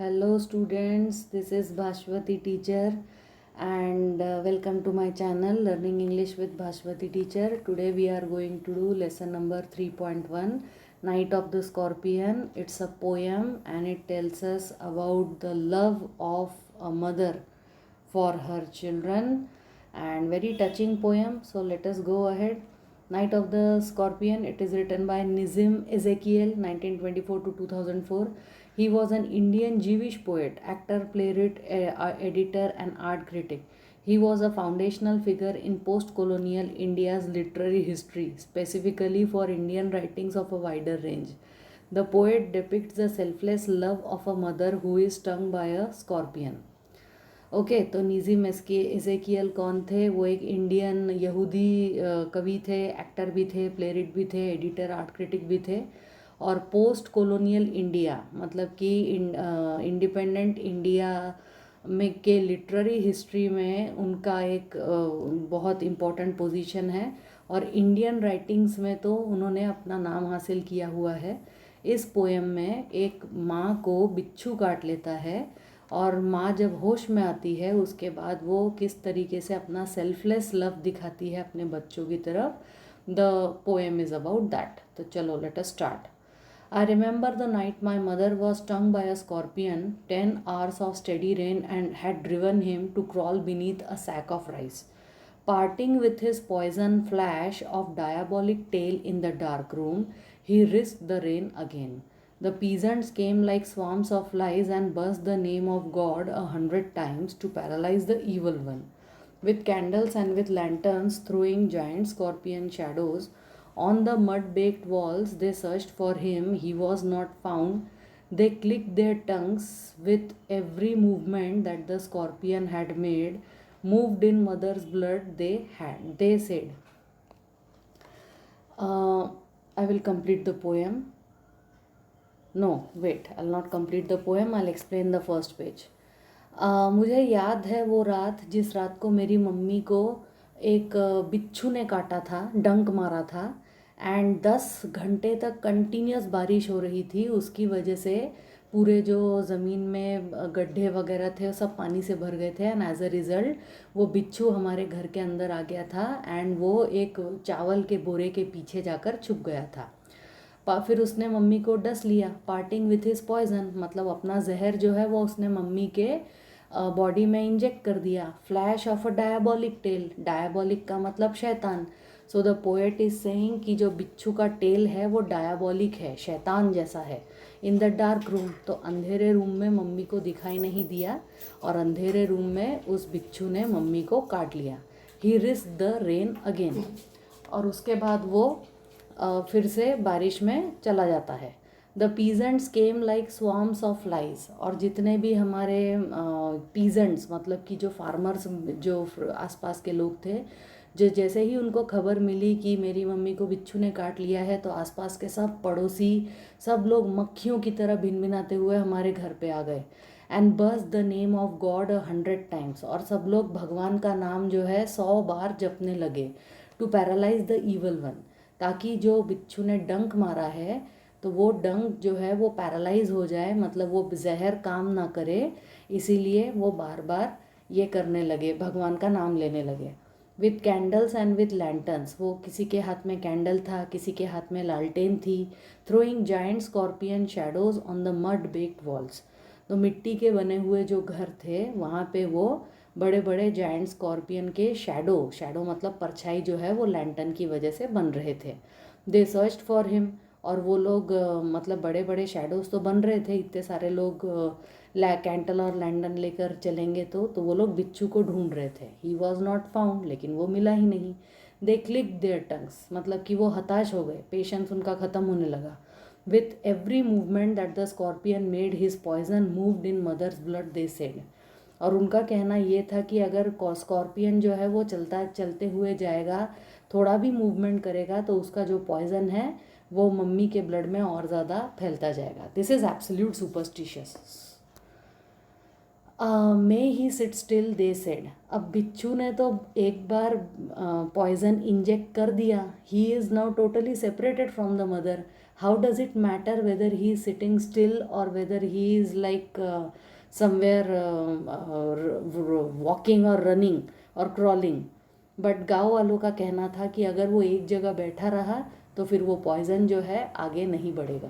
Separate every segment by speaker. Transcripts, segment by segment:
Speaker 1: Hello students, this is Bhashwati teacher and welcome to my channel Learning English with Bhashwati teacher. Today we are going to do lesson number 3.1 Night of the Scorpion. It's a poem and it tells us about the love of a mother for her children and very touching poem. So let us go ahead. Night of the Scorpion. It is written by Nizam Ezekiel 1924 to 2004. He was an Indian Jewish poet, actor, playwright, editor, and art critic. He was a foundational figure in post colonial India's literary history, specifically for Indian writings of a wider range. The poet depicts the selfless love of a mother who is stung by a scorpion. Okay तो नीज़िम एज़ेकियल कौन थे? वो एक Indian यहूदी कवि थे, actor भी थे, प्लेरिट भी थे, एडिटर, आर्ट क्रिटिक भी थे और पोस्ट कॉलोनियल इंडिया मतलब कि इंडिपेंडेंट इंडिया में के लिटरेरी हिस्ट्री में उनका एक बहुत इम्पोर्टेंट पोजीशन है और इंडियन राइटिंग्स में तो उन्होंने अपना नाम हासिल किया हुआ है। इस पोएम में एक माँ को बिच्छू काट लेता है और माँ जब होश में आती है उसके बाद वो किस तरीके से अपना सेल्फलेस लव दिखाती है अपने बच्चों की तरफ। The poem is about that. तो चलो let us start. I remember the night my mother was stung by a scorpion. 10 hours of steady rain and had driven him to crawl beneath a sack of rice. Parting with his poison flash of diabolic tail in the dark room, he risked the rain again. The peasants came like swarms of flies and buzzed the name of God 100 times to paralyze the evil one. With candles and with lanterns throwing giant scorpion shadows on the mud baked walls, they searched for him. He was not found. They clicked their tongues with every movement that the scorpion had made. Moved in mother's blood, they said. I will complete the poem. No, wait, I'll not complete the poem. I'll explain the first page. मुझे याद है वो रात जिस रात को मेरी mummy को एक बिच्छू ने काटा था, डंक मारा था एंड 10 घंटे तक कंटिन्यूस बारिश हो रही थी। उसकी वजह से पूरे जो ज़मीन में गड्ढे वगैरह थे वो सब पानी से भर गए थे एंड एज अ रिज़ल्ट वो बिच्छू हमारे घर के अंदर आ गया था एंड वो एक चावल के बोरे के पीछे जाकर छुप गया था। फिर उसने मम्मी को डस लिया। पार्टिंग विथ हिज पॉइजन मतलब अपना जहर जो है वो उसने मम्मी के बॉडी में इंजेक्ट कर दिया। Flash of a diabolic tail, diabolic का मतलब शैतान। So the poet is saying कि जो बिच्छू का टेल है वो डायबॉलिक है, शैतान जैसा है। इन द डार्क रूम तो अंधेरे रूम में मम्मी को दिखाई नहीं दिया और अंधेरे रूम में उस बिच्छू ने मम्मी को काट लिया। ही रिस्क द रेन अगेन और उसके बाद वो फिर से बारिश में चला जाता है। The peasants came like swarms of flies और जितने भी हमारे पीजेंट्स मतलब कि जो फार्मर्स जो आसपास के लोग थे, जो जैसे ही उनको खबर मिली कि मेरी मम्मी को बिच्छू ने काट लिया है तो आसपास के सब पड़ोसी सब लोग मक्खियों की तरह भिनभिनाते हुए हमारे घर पे आ गए। एंड बस the name of God 100 times और सब लोग भगवान का नाम जो है 100 बार जपने लगे। To paralyse the evil one ताकि जो बिच्छू ने डंक मारा है तो वो डंक जो है वो पैरालाइज हो जाए, मतलब वो जहर काम ना करे, इसीलिए वो बार बार ये करने लगे, भगवान का नाम लेने लगे। With candles and with lanterns वो किसी के हाथ में कैंडल था, किसी के हाथ में लालटेन थी। Throwing giant scorpion shadows on the mud baked walls तो मिट्टी के बने हुए जो घर थे वहाँ पे वो बड़े बड़े जायंट स्कॉर्पियन के शैडो मतलब परछाई जो है वो लैंटर्न की वजह से बन रहे थे। दे सर्च्ड फॉर हिम और वो लोग मतलब बड़े बड़े शैडोज तो बन रहे थे, इतने सारे लोग कैंटल और लैंटर्न लेकर चलेंगे तो वो लोग बिच्छू को ढूंढ रहे थे। ही वॉज नॉट फाउंड लेकिन वो मिला ही नहीं। दे क्लिक देयर टंग्स मतलब कि वो हताश हो गए, पेशेंस उनका ख़त्म होने लगा। With every movement that the scorpion made his poison moved in mother's blood they said और उनका कहना ये था कि अगर स्कॉर्पियन जो है वो चलते हुए जाएगा, थोड़ा भी मूवमेंट करेगा तो उसका जो पॉइजन है वो मम्मी के ब्लड में और ज़्यादा फैलता जाएगा। This is absolute superstitious. May he sit still they said अब बिच्छू ने तो एक बार पॉइजन इंजेक्ट कर दिया। He is now totally separated from the mother. How does it matter whether he is sitting still or whether he is like somewhere walking or running or crawling? But गाँव वालों का कहना था कि अगर वो एक जगह बैठा रहा तो फिर वो पॉइजन जो है आगे नहीं बढ़ेगा.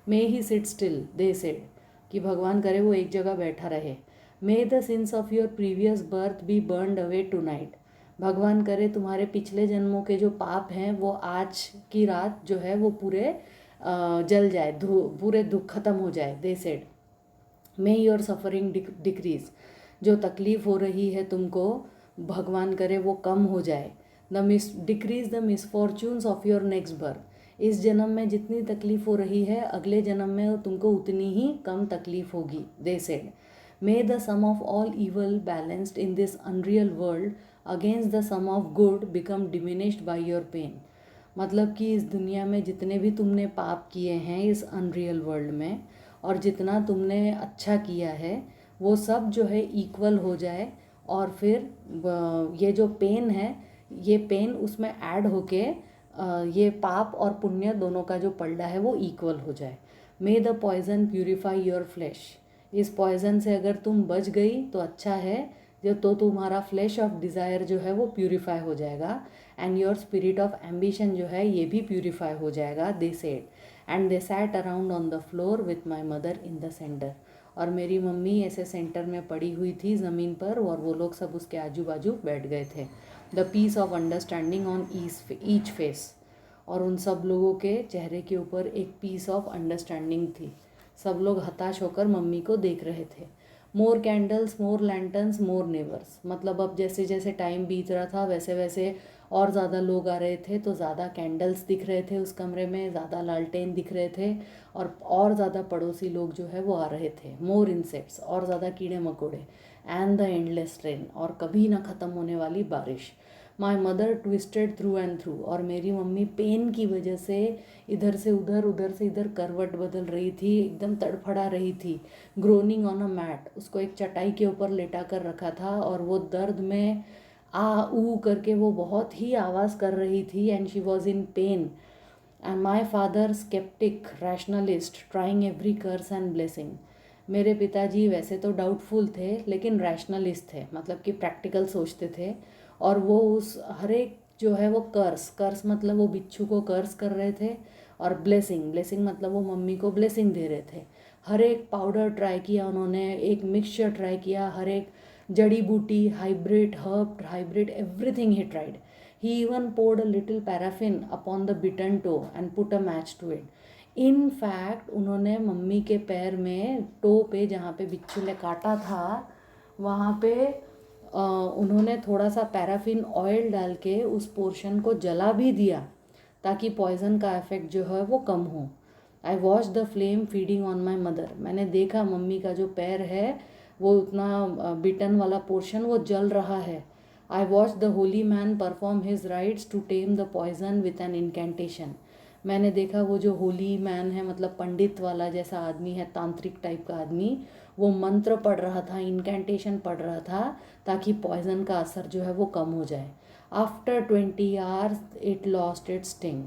Speaker 1: May he sit still, they said, कि भगवान करे वो एक जगह बैठा रहे. May the sins of your previous birth be burned away tonight, भगवान करे तुम्हारे पिछले जन्मों के जो पाप हैं वो आज की रात जो है वो पूरे जल जाए, पूरे दुख खत्म हो जाए. दे said may your suffering decrease, जो तकलीफ़ हो रही है तुमको भगवान करे वो कम हो जाए. Decrease the misfortunes of your next birth, इस जन्म में जितनी तकलीफ़ हो रही है अगले जन्म में तुमको उतनी ही कम तकलीफ़ होगी. They said may the sum of all evil balanced in this unreal world against the sum of good become diminished by your pain. मतलब कि इस दुनिया में जितने भी तुमने पाप किए हैं इस अनरियल वर्ल्ड में, और जितना तुमने अच्छा किया है वो सब जो है इक्वल हो जाए, और फिर ये जो पेन है ये पेन उसमें ऐड होके ये पाप और पुण्य दोनों का जो पलड़ा है वो इक्वल हो जाए. May the poison purify your flesh, इस पॉइजन से अगर तुम बच गई तो अच्छा है, जो तो तुम्हारा फ्लैश ऑफ डिज़ायर जो है वो प्यूरिफाई हो जाएगा, and your spirit of ambition जो है ये भी प्यूरिफाई हो जाएगा. They said and they sat around on the floor with my mother in the centre, और मेरी मम्मी ऐसे सेंटर में पड़ी हुई थी ज़मीन पर और वो लोग सब उसके आजू बाजू बैठ गए थे. The peace of understanding on each face, और उन सब लोगों के चेहरे के ऊपर एक पीस ऑफ अंडरस्टैंडिंग थी. सब लोग हताश होकर मम्मी को देख रहे थे. मोर कैंडल्स, मोर लैंटर्न्स, मोर नेबर्स, मतलब अब जैसे जैसे टाइम बीत रहा था वैसे वैसे और ज़्यादा लोग आ रहे थे, तो ज़्यादा कैंडल्स दिख रहे थे उस कमरे में, ज़्यादा लालटेन दिख रहे थे, और ज़्यादा पड़ोसी लोग जो है वो आ रहे थे. मोर इंसेक्ट्स, और ज़्यादा कीड़े मकोड़े. एंड द एंडलेस रेन, और कभी ना ख़त्म होने वाली बारिश. My mother twisted through and through, और मेरी मम्मी पेन की वजह से इधर से उधर, उधर से इधर करवट बदल रही थी, एकदम तड़फड़ा रही थी. ग्रोनिंग ऑन अ मैट, उसको एक चटाई के ऊपर लेटा कर रखा था और वो दर्द में आ ऊ करके वो बहुत ही आवाज़ कर रही थी. And she was in pain. And my father sceptic rationalist trying every curse and blessing, मेरे पिताजी वैसे तो डाउटफुल थे लेकिन रैशनलिस्ट थे, मतलब कि प्रैक्टिकल सोचते थे, और वो उस हर एक जो है वो कर्स मतलब वो बिच्छू को कर्स कर रहे थे, और ब्लेसिंग मतलब वो मम्मी को ब्लेसिंग दे रहे थे. हर एक पाउडर ट्राई किया उन्होंने, एक मिक्सचर ट्राई किया, हर एक जड़ी बूटी, hybrid herb, hybrid everything he tried. He even poured a little paraffin upon the bitten toe and put a match to it. In fact उन्होंने मम्मी के पैर में, टो पे जहाँ पे बिच्छू ने काटा था वहाँ पे उन्होंने थोड़ा सा पैराफिन ऑयल डाल के उस पोर्शन को जला भी दिया ताकि पॉइज़न का इफेक्ट जो है वो कम हो. I watch the flame feeding on my mother, मैंने देखा मम्मी का जो पैर है वो उतना बिटन वाला पोर्शन वो जल रहा है. I watched the holy man perform his rites to tame the poison with an incantation. मैंने देखा वो जो होली मैन है, मतलब पंडित वाला जैसा आदमी है, तांत्रिक टाइप का आदमी, वो मंत्र पढ़ रहा था, इनकेंटेशन पढ़ रहा था ताकि पॉइज़न का असर जो है वो कम हो जाए. After 20 hours it lost its sting,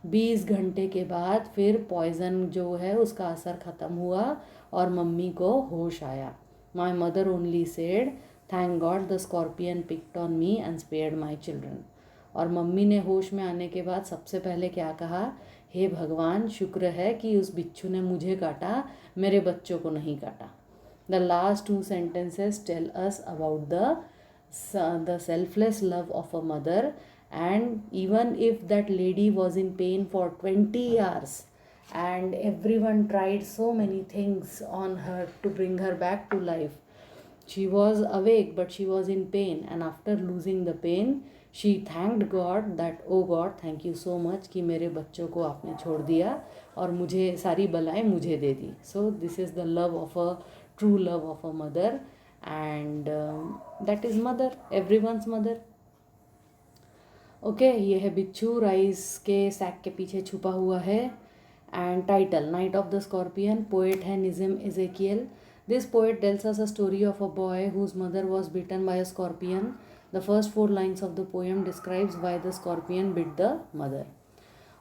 Speaker 1: 20 घंटे के बाद फिर पॉइज़न जो है उसका असर ख़त्म हुआ और मम्मी को होश आया. My mother only said thank God the scorpion picked on me and spared my children. और मम्मी ने होश में आने के बाद सबसे पहले क्या कहा, हे भगवान शुक्र है कि उस बिच्छू ने मुझे काटा, मेरे बच्चों को नहीं काटा. The last 2 sentences tell us about the selfless love of a mother. And even if that lady was in pain for 20 hours and everyone tried so many things on her to bring her back to life, she was awake but she was in pain, and after losing the pain she thanked God that, oh God, thank you so much कि मेरे बच्चों को आपने छोड़ दिया और मुझे सारी बलाएं मुझे दे दी. So this is the love of a true love of a mother, and that is mother, everyone's mother. Okay ये है बिच्छू, राइस के सैक के पीछे छुपा हुआ है. And title night of the scorpion, poet है Nissim इज़ेकियल. This poet tells us a story of a boy whose mother was bitten by a scorpion. The first 4 lines of the poem describes why the scorpion bit the mother.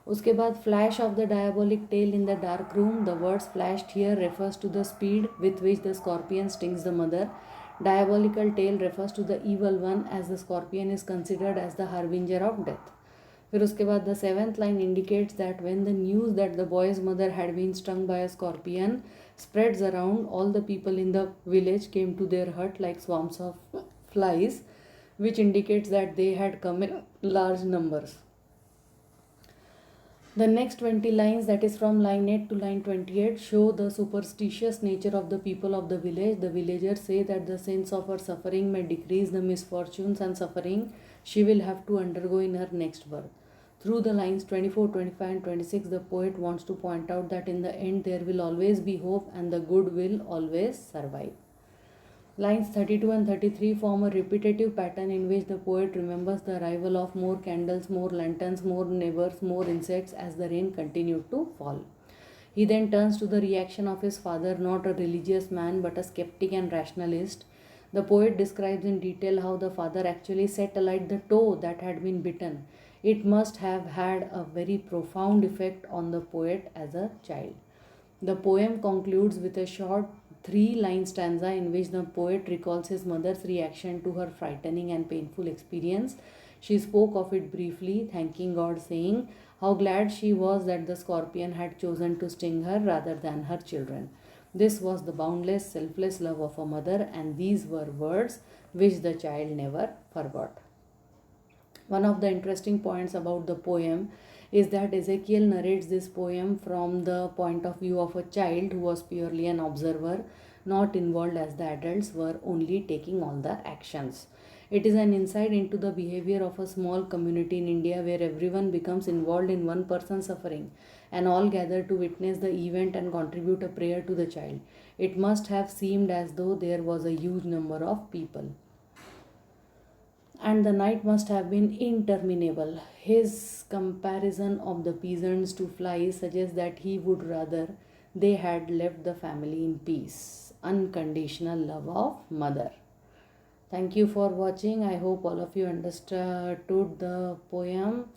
Speaker 1: उसके बाद flash of the diabolic tale in the dark room. The words flashed here refers to the speed with which the scorpion stings the mother. Diabolical tail refers to the evil one, as the scorpion is considered as the harbinger of death. फिर उसके बाद the seventh line indicates that when the news that the boy's mother had been stung by a scorpion spreads around, all the people in the village came to their hut like swarms of flies, which indicates that they had come in large numbers. The next 20 lines, that is from line 8 to line 28, show the superstitious nature of the people of the village. The villagers say that the sense of her suffering may decrease the misfortunes and suffering she will have to undergo in her next birth. Through the lines 24, 25 and 26, the poet wants to point out that in the end there will always be hope and the good will always survive. Lines 32 and 33 form a repetitive pattern in which the poet remembers the arrival of more candles, more lanterns, more neighbors, more insects as the rain continued to fall. He then turns to the reaction of his father, not a religious man but a skeptic and rationalist. The poet describes in detail how the father actually set alight the toe that had been bitten. It must have had a very profound effect on the poet as a child. The poem concludes with a short 3-line stanza in which the poet recalls his mother's reaction to her frightening and painful experience. She spoke of it briefly, thanking God, saying how glad she was that the scorpion had chosen to sting her rather than her children. This was the boundless, selfless love of a mother, and these were words which the child never forgot. One of the interesting points about the poem is that Ezekiel narrates this poem from the point of view of a child who was purely an observer, not involved as the adults were only taking all the actions. It is an insight into the behavior of a small community in India where everyone becomes involved in one person's suffering and all gather to witness the event and contribute a prayer to the child. It must have seemed as though there was a huge number of people. And the night must have been interminable. His comparison of the peasants to flies suggests that he would rather they had left the family in peace. Unconditional love of mother. Thank you for watching. I hope all of you understood the poem.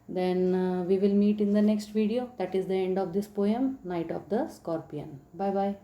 Speaker 1: Then we will meet in the next video. That is the end of this poem, Night of the Scorpion. Bye bye.